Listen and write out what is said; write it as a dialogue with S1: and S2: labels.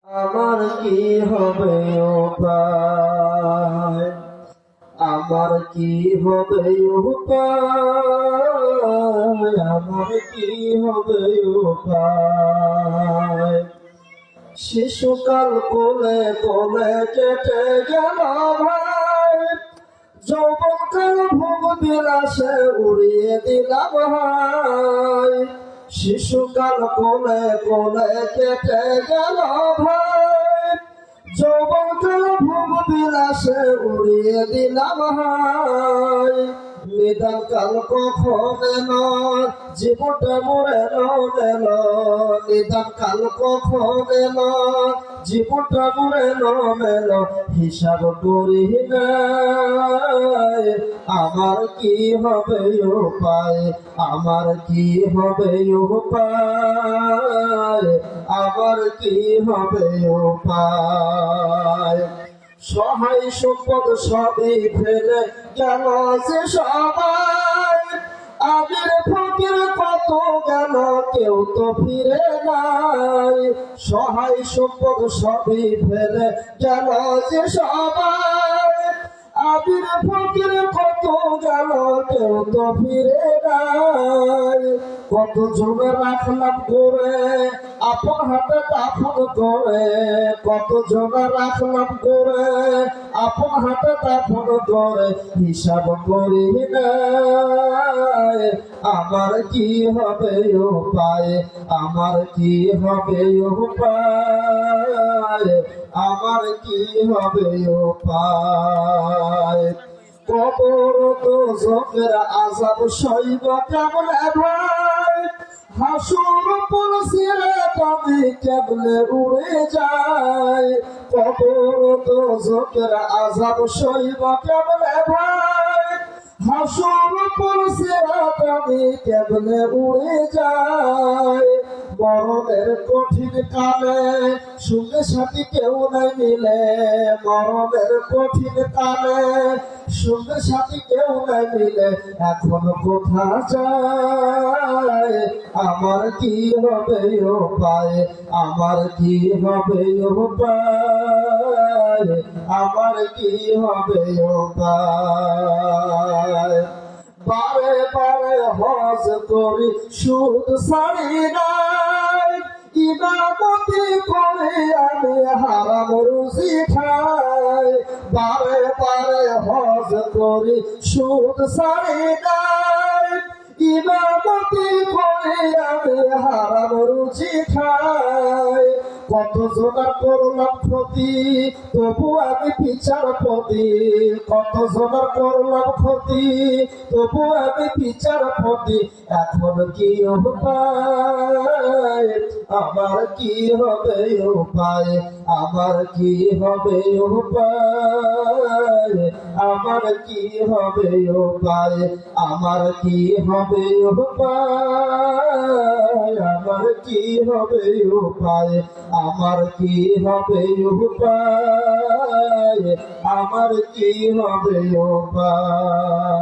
S1: আমার কি হবে উপায়, আমার কি হবে উপায়, আমার কি হবে উপায়। শিশুকাল কোলে কোলে কেটে গেল ভাই, যৌবনকাল ভোগ বিলাসে উড়িয়ে দিলাম ভাই। শিশুকাল কোলে কোলে কেটে গেল ভাই, যৌবনকাল ভোগ বিলাসে উড়িয়ে দিলাম ভাই। নিদান কাল কখন এলো, জীবনটা মরে এলো। নিদান কাল কখন এলো, জীবনটা মরে এলো। হিসাব করি নাই, আমার কি হবে উপায়, আমার কি হবে উপায়, আমার কি হবে উপায়। সহায় সম্পদ সবই ফেলে গেল যে সবাই, আমির ফকির কত গেল কেউ তো ফিরে নাই। সহায় সম্পদ সবই ফেলে গেল যে সবাই, আমির ফকির কত গেল কেউ তো ফিরে নাই। কত জনে রাখলাম করে আপন হাতে দাফন করে, কত জনে রাখলাম করে আপন হাতে দাফন করে। হিসাব করি নাই, আমার কি হবে উপায়, আমার কি হবে উপায়, আমার কি হবে উপায়। কবর তো জোকের আযাব সইব কেমনে ভাই, হাসুর পুলসিরে তবে কেমনে উড়ে যায়। কবর তো জোকের আযাব সইব কেমনে ভাই, হাসুর পুলসিরে তবে কেমনে উড়ে যায়। মরণের কঠিন কালে সঙ্গে সাথী কেউ নাই মিলে, মরণের কঠিন কালে সঙ্গে সাথী কেউ নাই মিলে। এখন কোথা যায়, আমার কি হবে উপায়, আমার কি হবে উপায়, আমার কি হবে উপায়। বারে বারে হজ করি সুদ ছাড়ি নাই, ইমামতি করে আমি হারাম রুজি খাই। বারে বারে হজ করি সুদ ছাড়ি নাই, ইমামতি করে আমি হারাম রুজি খাই। কত জনার করলাম ক্ষতি তবু আমি বিচারপতি, কত জনার করলাম ক্ষতি তবু আমি বিচারপতি। এখন কি উপায়, আমার কি হবে উপায়, আমার কি হবে উপায়, আমার কি হবে উপায়, আমার কি হবে উপায়, আমার কি হবে উপায়, আমার কি হবে উপায়, আমার কি হবে উপায়।